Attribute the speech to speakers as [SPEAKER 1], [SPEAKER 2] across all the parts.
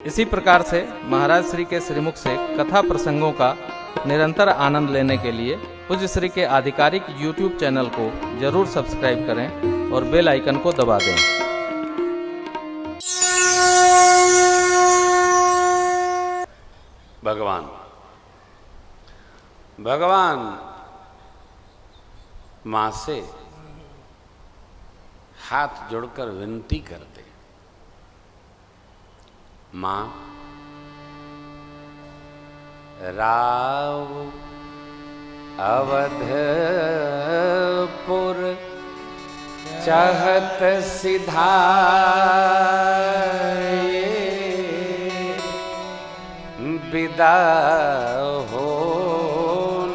[SPEAKER 1] इसी प्रकार से महाराज श्री के श्रीमुख से कथा प्रसंगों का निरंतर आनंद लेने के लिए पूज्य श्री के आधिकारिक YouTube चैनल को जरूर सब्सक्राइब करें और बेल आइकन को दबा दें।
[SPEAKER 2] भगवान मां से हाथ जोड़कर विनती करते, मां राव अवधपुर चाहत सिधाए, विदा हो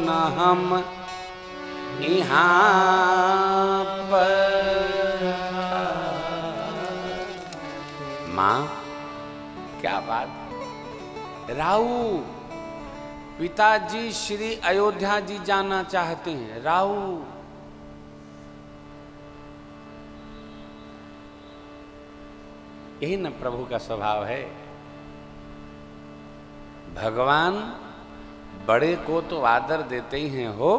[SPEAKER 2] न हम यहाँ पर। मां क्या बात, राऊ पिताजी श्री अयोध्या जी जाना चाहते हैं। राऊ यही न प्रभु का स्वभाव है। भगवान बड़े को तो आदर देते ही हैं हो,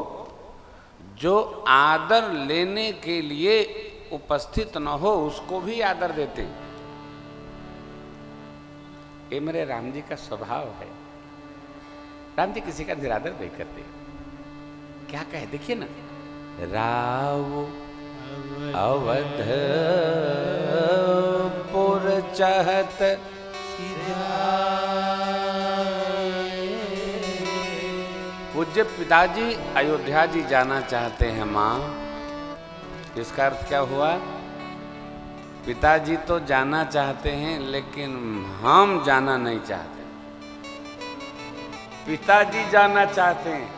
[SPEAKER 2] जो आदर लेने के लिए उपस्थित न हो उसको भी आदर देते हैं। ये मेरे राम जी का स्वभाव है। राम जी किसी का निरादर नहीं करते। क्या कहे देखिए ना, राव अवधपुर चाहत पूज्य पिताजी अयोध्या जी जाना चाहते हैं। मां, इसका अर्थ क्या हुआ? पिताजी तो जाना चाहते हैं लेकिन हम जाना नहीं चाहते। पिताजी जाना चाहते हैं।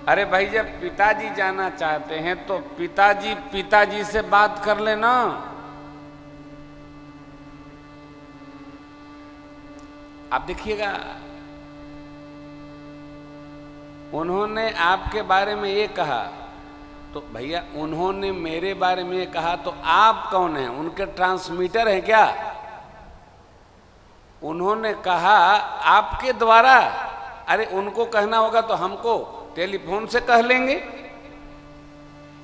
[SPEAKER 2] अरे भाई, जब पिताजी जाना चाहते हैं तो पिताजी से बात कर लेना। आप देखिएगा, उन्होंने आपके बारे में ये कहा तो भैया उन्होंने मेरे बारे में ये कहा तो आप कौन हैं? उनके ट्रांसमीटर हैं क्या? उन्होंने कहा आपके द्वारा। अरे उनको कहना होगा तो हमको टेलीफोन से कह लेंगे।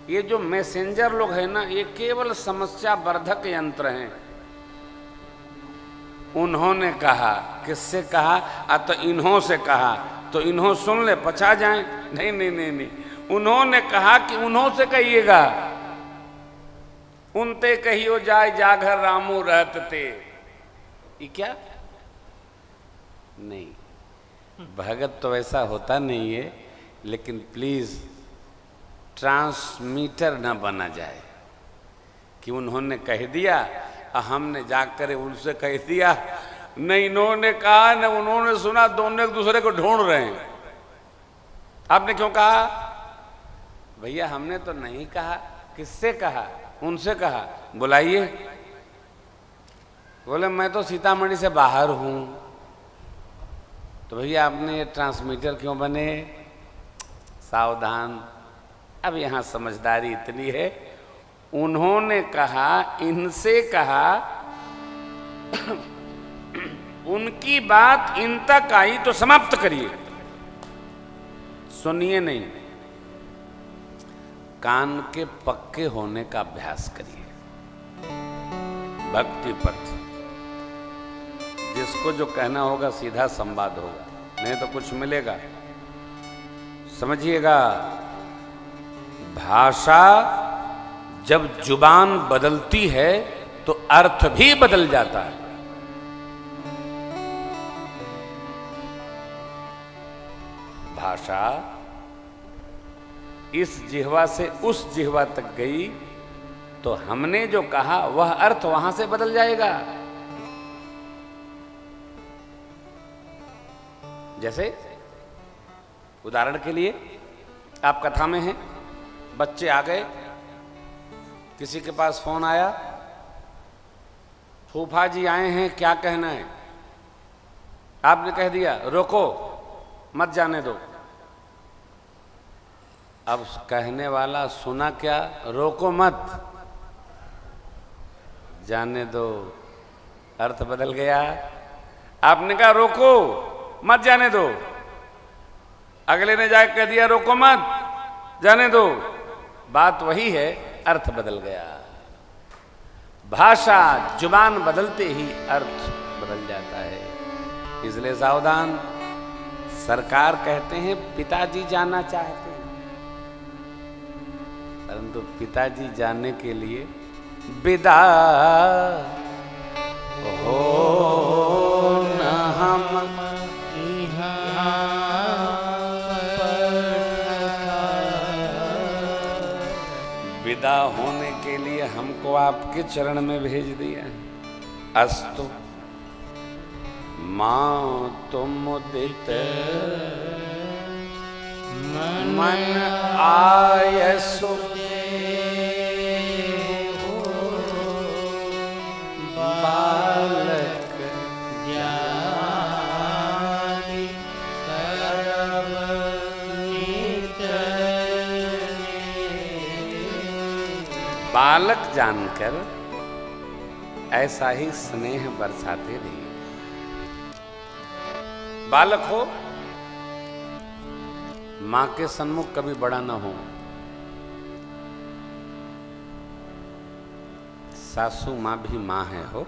[SPEAKER 2] ये जो मैसेंजर लोग हैं ना, ये केवल समस्या वर्धक यंत्र हैं। उन्होंने कहा, किससे कहा? तो इन्हों से कहा तो इन्हों सुन ले, पछा जाएं। नहीं नहीं नहीं नहीं, उन्होंने कहा कि उन्हों से कहिएगा। उनते कहियो जाय जाघर रामू रहत ते। ये क्या? नहीं, भगत तो ऐसा होता नहीं है, लेकिन प्लीज ट्रांसमीटर न बना जाए कि उन्होंने कह दिया हमने जाकर उनसे कह दिया। न इन्होंने कहा न उन्होंने सुना, दोनों एक दूसरे को ढूंढ रहे हैं। आपने क्यों कहा? भैया हमने तो नहीं कहा। किससे कहा? उनसे कहा। बुलाइए। बोले मैं तो सीतामढ़ी से बाहर हूं। तो भैया आपने ये ट्रांसमीटर क्यों बने? सावधान, अब यहां समझदारी इतनी है। उन्होंने कहा, इनसे कहा, उनकी बात इन तक आई तो समाप्त करिए, सुनिए नहीं। कान के पक्के होने का अभ्यास करिए। भक्ति पथ, जिसको जो कहना होगा सीधा संवाद होगा, नहीं तो कुछ मिलेगा। समझिएगा, भाषा जब जुबान बदलती है तो अर्थ भी बदल जाता है। भाषा इस जिह्वा से उस जिह्वा तक गई तो हमने जो कहा वह अर्थ वहां से बदल जाएगा। जैसे उदाहरण के लिए, आप कथा में हैं, बच्चे आ गए, किसी के पास फोन आया, फूफा जी आए हैं, क्या कहना है? आपने कह दिया रोको, मत जाने दो। अब कहने वाला सुना क्या? रोको मत, जाने दो। अर्थ बदल गया। आपने कहा रोको मत, जाने दो। अगले ने जाकर कह दिया रोको मत, जाने दो। बात वही है, अर्थ बदल गया। भाषा जुबान बदलते ही अर्थ बदल जाता है। इसलिए सावधान। सरकार कहते हैं पिताजी जाना चाहते हैं, परंतु पिताजी जाने के लिए विदा हो न हम विदा होने के लिए हमको आपके चरण में भेज दिया है। अस्तु मां तुम मुदित मन आयसु बालक जानी करब बालक जानकर ऐसा ही स्नेह बरसाते रहिए। बालक हो, मां के सन्मुख कभी बड़ा ना हो। सासू मां भी मां है हो।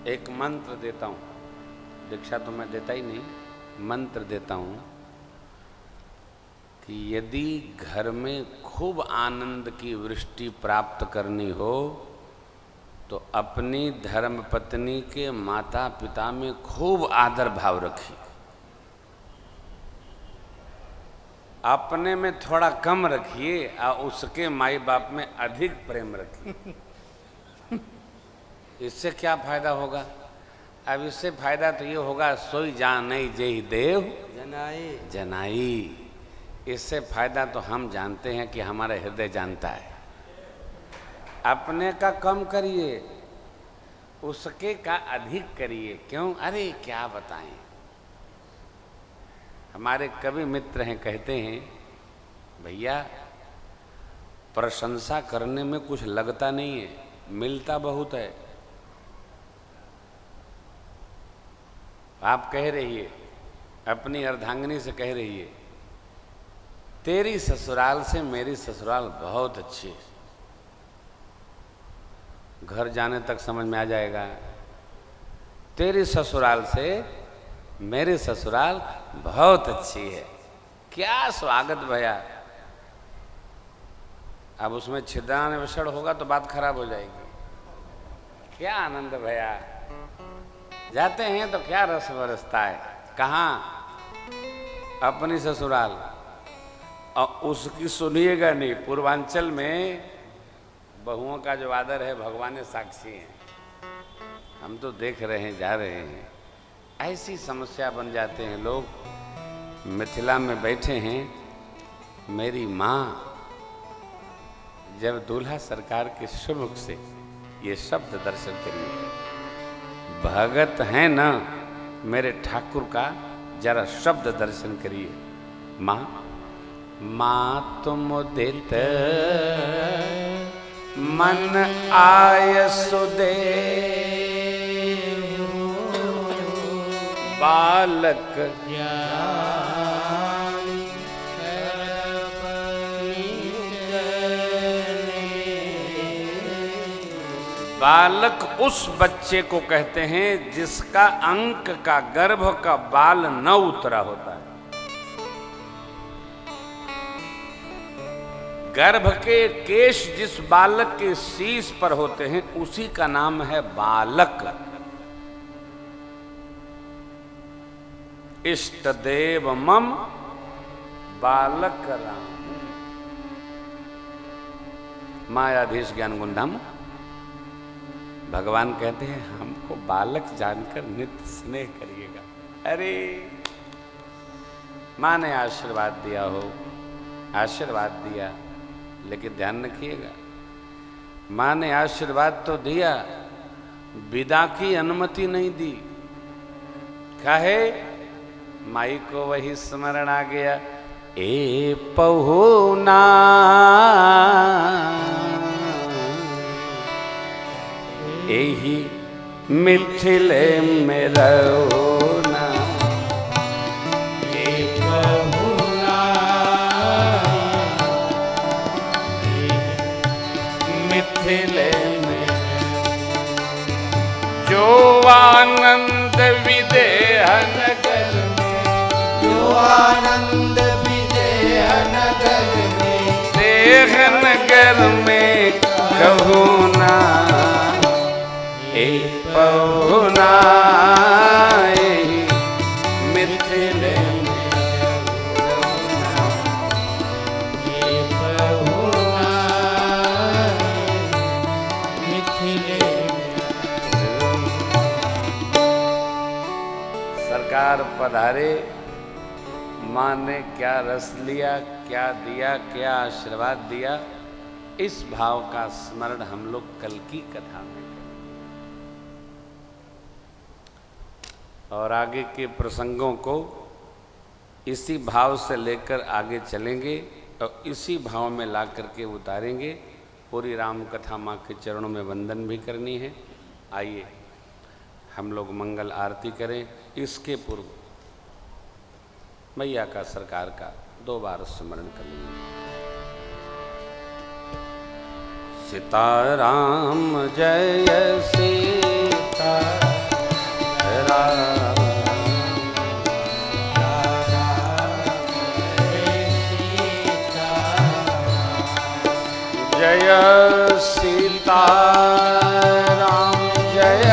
[SPEAKER 2] एक मंत्र देता हूं, दीक्षा तो मैं देता ही नहीं, मंत्र देता हूं कि यदि घर में खूब आनंद की वृष्टि प्राप्त करनी हो तो अपनी धर्म पत्नी के माता पिता में खूब आदर भाव रखिए, अपने में थोड़ा कम रखिए और उसके माई बाप में अधिक प्रेम रखिए। इससे क्या फायदा होगा? अब इससे फायदा तो ये होगा, सोई जाने जेहि देव जनाई जनाई। इससे फायदा तो हम जानते हैं कि हमारा हृदय जानता है। अपने का कम करिए, उसके का अधिक करिए। क्यों? अरे क्या बताएं। हमारे कवि मित्र हैं, कहते हैं भैया प्रशंसा करने में कुछ लगता नहीं है, मिलता बहुत है। आप कह रहिए, अपनी अर्धांगिनी से कह रहिए, तेरी ससुराल से मेरी ससुराल बहुत अच्छी है। घर जाने तक समझ में आ जाएगा। तेरी ससुराल से मेरी ससुराल बहुत अच्छी है। क्या स्वागत भैया। अब उसमें छिद्रान्वेषण होगा तो बात खराब हो जाएगी। क्या आनंद भैया, जाते हैं तो क्या रस बरसता है। कहाँ? अपनी ससुराल। और उसकी सुनिएगा नहीं। पूर्वांचल में बहुओं का जो आदर है, भगवान साक्षी हैं। हम तो देख रहे हैं, जा रहे हैं। ऐसी समस्या बन जाते हैं लोग। मिथिला में बैठे हैं, मेरी माँ जब दूल्हा सरकार के सुमुख से ये शब्द दर्शन करिए, भगत है ना मेरे ठाकुर का, जरा शब्द दर्शन करिए। माँ माँ तुम दित मन आयसु देव बालक बालक उस बच्चे को कहते हैं जिसका अंक का गर्भ का बाल न उतरा होता है। गर्भ के केश जिस बालक के शीश पर होते हैं उसी का नाम है बालक। इष्ट देव मम बालक राम। मायाधीश ज्ञान गुंडम भगवान कहते हैं हमको बालक जानकर नित्य स्नेह करिएगा। अरे माँ ने आशीर्वाद दिया हो, आशीर्वाद दिया, लेकिन ध्यान रखिएगा, माँ ने आशीर्वाद तो दिया, विदा की अनुमति नहीं दी। काहे? माई को वही स्मरण आ गया, ए पहुना यही मिथिले में रहोना, ये बहुना मिथिले में जो आनंद विदेह नगर में,
[SPEAKER 3] जो आनंद विदेह नगर में,
[SPEAKER 2] देह नगर में कहूना, एक पहुना मिथिले में रहोना,
[SPEAKER 3] ये बहुना मिथिले में।
[SPEAKER 2] सरकार पधारे, माँ ने क्या रस लिया, क्या दिया, क्या आशीर्वाद दिया, इस भाव का स्मरण हम लोग कल की कथा में करें और आगे के प्रसंगों को इसी भाव से लेकर आगे चलेंगे और इसी भाव में ला करके उतारेंगे। पूरी राम कथा माँ के चरणों में वंदन भी करनी है। आइए हम लोग मंगल आरती करें। इसके पूर्व मैया का सरकार का 2 बार स्मरण कर लेंगे। सीताराम जय सीताराम, जय सीताराम, जय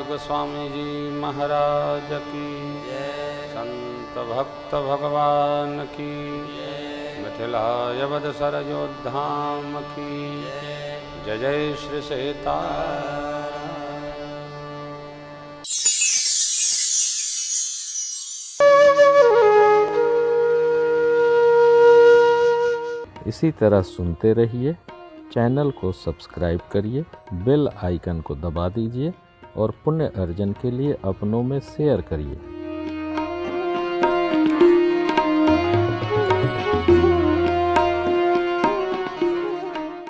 [SPEAKER 2] गोस्वामी जी महाराज की जय, संत भक्त भगवान की जय, मिथिलाय वद सरयोद्धाम की जय, जय श्री सीताराम।
[SPEAKER 1] इसी तरह सुनते रहिए, चैनल को सब्सक्राइब करिए, बेल आइकन को दबा दीजिए और पुण्य अर्जन के लिए अपनों में शेयर करिए।